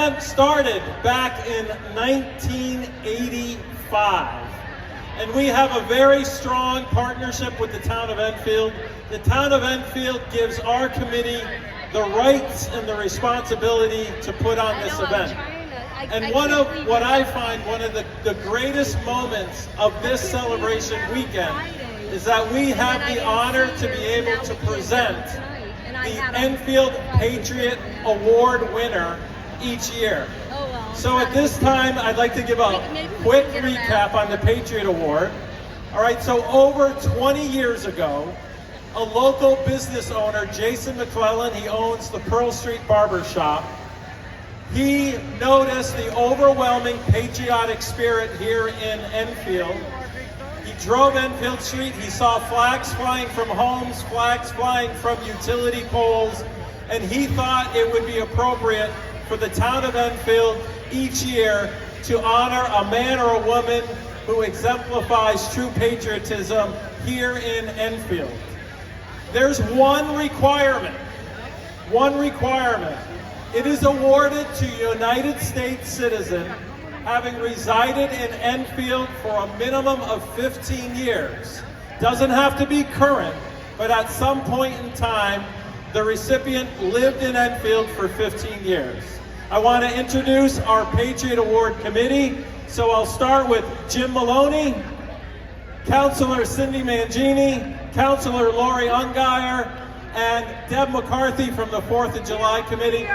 event started back in 1985, and we have a very strong partnership with the town of Enfield. The town of Enfield gives our committee the rights and the responsibility to put on this event. And one of what I find one of the greatest moments of this celebration weekend is that we have the honor to be able to present the Enfield Patriot Award winner each year. So at this time, I'd like to give a quick recap on the Patriot Award. All right, so over 20 years ago, a local business owner, Jason MacLelland, he owns the Pearl Street Barber Shop. He noticed the overwhelming patriotic spirit here in Enfield. He drove Enfield Street, he saw flags flying from homes, flags flying from utility poles, and he thought it would be appropriate for the town of Enfield each year to honor a man or a woman who exemplifies true patriotism here in Enfield. There's one requirement. It is awarded to a United States citizen having resided in Enfield for a minimum of 15 years. Doesn't have to be current, but at some point in time, the recipient lived in Enfield for 15 years. I want to introduce our Patriot Award Committee. So I'll start with Jim Maloney, Councilor Cindy Mangini, Councilor Lori Ungeyer, and Deb McCarthy from the 4th of July Committee.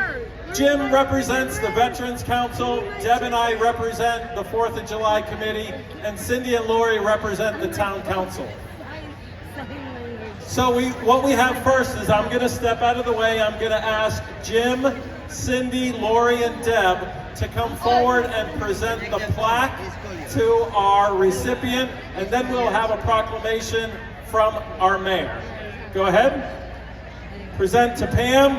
Jim represents the Veterans Council, Deb and I represent the 4th of July Committee, and Cindy and Lori represent the Town Council. So what we have first is I'm going to step out of the way. I'm going to ask Jim, Cindy, Lori, and Deb to come forward and present the plaque to our recipient, and then we'll have a proclamation from our mayor. Go ahead. Present to Pam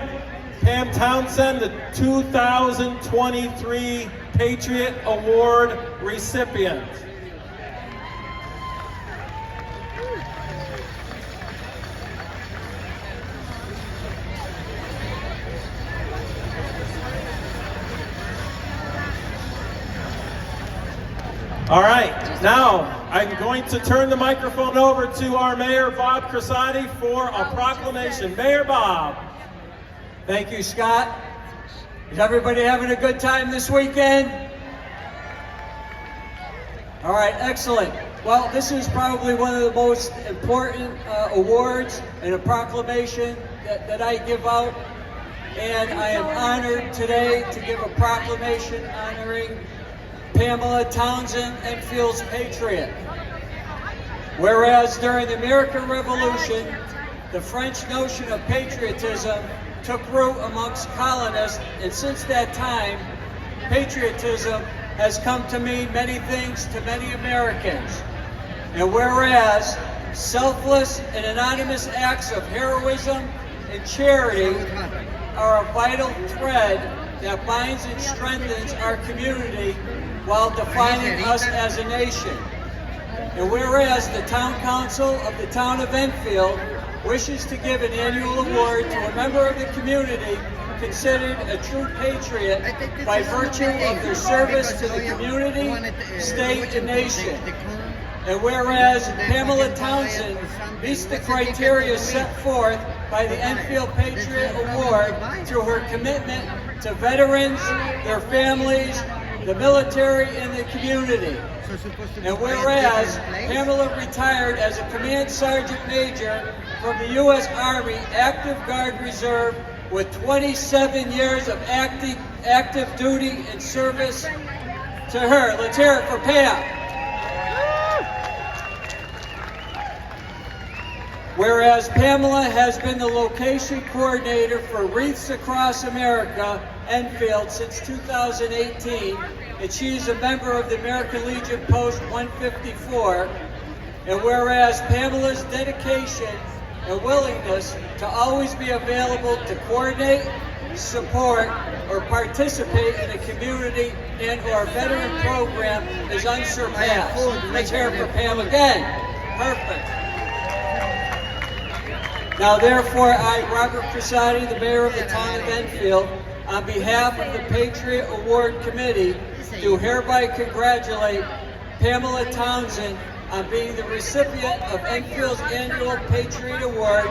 Townsend, the 2023 Patriot Award recipient. All right, now I'm going to turn the microphone over to our Mayor, Bob Crosati, for a proclamation. Mayor Bob. Thank you, Scott. Is everybody having a good time this weekend? All right, excellent. Well, this is probably one of the most important awards and a proclamation that I give out. And I am honored today to give a proclamation honoring Pamela Townsend, Enfield's Patriot. Whereas during the American Revolution, the French notion of patriotism took root amongst colonists, and since that time, patriotism has come to mean many things to many Americans. And whereas selfless and anonymous acts of heroism and charity are a vital thread that binds and strengthens our community while defining us as a nation. And whereas the Town Council of the Town of Enfield wishes to give an annual award to a member of the community considered a true patriot by virtue of their service to the community, state, and nation. And whereas Pamela Townsend meets the criteria set forth by the Enfield Patriot Award through her commitment to veterans, their families, the military, and the community. And whereas Pamela retired as a Command Sergeant Major from the U.S. Army Active Guard Reserve with 27 years of active duty and service to her. Let's hear it for Pam. Whereas Pamela has been the location coordinator for Wreaths Across America, Enfield, since 2018, and she is a member of the American Legion Post 154. And whereas Pamela's dedication and willingness to always be available to coordinate, support, or participate in a community and/or veteran program is unsurpassed. Let's hear it for Pam again. Perfect. Now, therefore, I, Robert Crosati, the mayor of the town of Enfield, on behalf of the Patriot Award Committee, do hereby congratulate Pamela Townsend on being the recipient of Enfield's annual Patriot Award,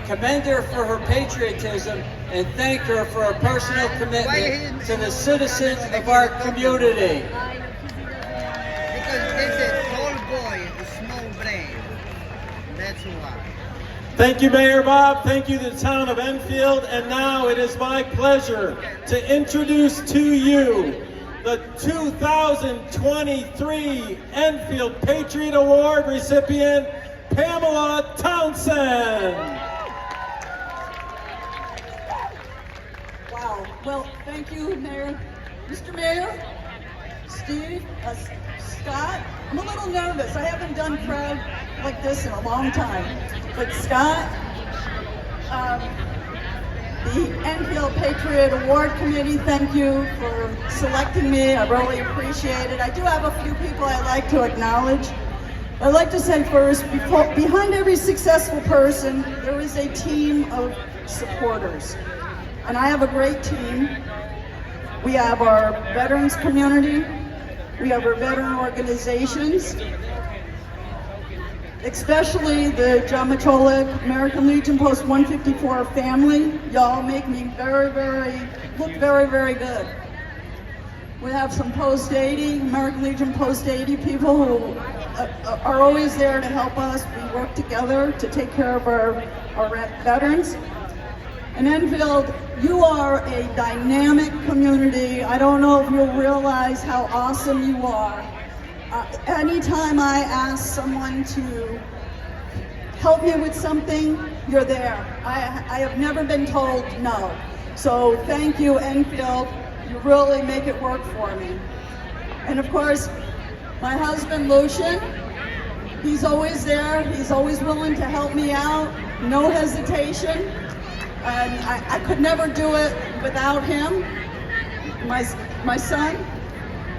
commend her for her patriotism, and thank her for her personal commitment to the citizens of our community. Because there's a tall boy, a small brain. That's why. Thank you, Mayor Bob. Thank you to the town of Enfield. And now it is my pleasure to introduce to you the 2023 Enfield Patriot Award recipient, Pamela Townsend. Wow. Well, thank you, Mayor. Mr. Mayor, Steve, Scott. I'm a little nervous. I haven't done crowd like this in a long time. But Scott, the Enfield Patriot Award Committee, thank you for selecting me. I really appreciate it. I do have a few people I'd like to acknowledge. I'd like to say first, behind every successful person, there is a team of supporters. And I have a great team. We have our veterans community. We have our veteran organizations, especially the John Macholik American Legion Post 154 family. Y'all make me look very, very good. We have some Post 80, American Legion Post 80 people who are always there to help us. We work together to take care of our veterans. And Enfield, you are a dynamic community. I don't know if you'll realize how awesome you are. Anytime I ask someone to help me with something, you're there. I have never been told no. So thank you, Enfield. You really make it work for me. And of course, my husband, Lucian, he's always there. He's always willing to help me out, no hesitation. And I could never do it without him. My son,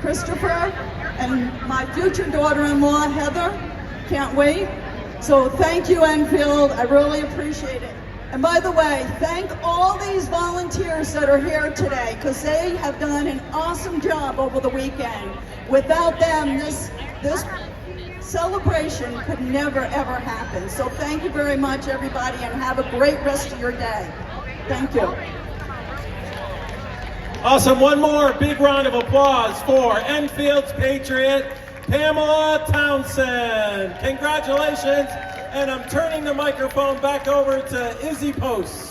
Christopher, and my future daughter-in-law, Heather, can't wait. So thank you, Enfield. I really appreciate it. And by the way, thank all these volunteers that are here today, because they have done an awesome job over the weekend. Without them, this celebration could never, ever happen. So thank you very much, everybody, and have a great rest of your day. Thank you. Awesome. One more big round of applause for Enfield's Patriot, Pamela Townsend. Congratulations. And I'm turning the microphone back over to Izzy Post.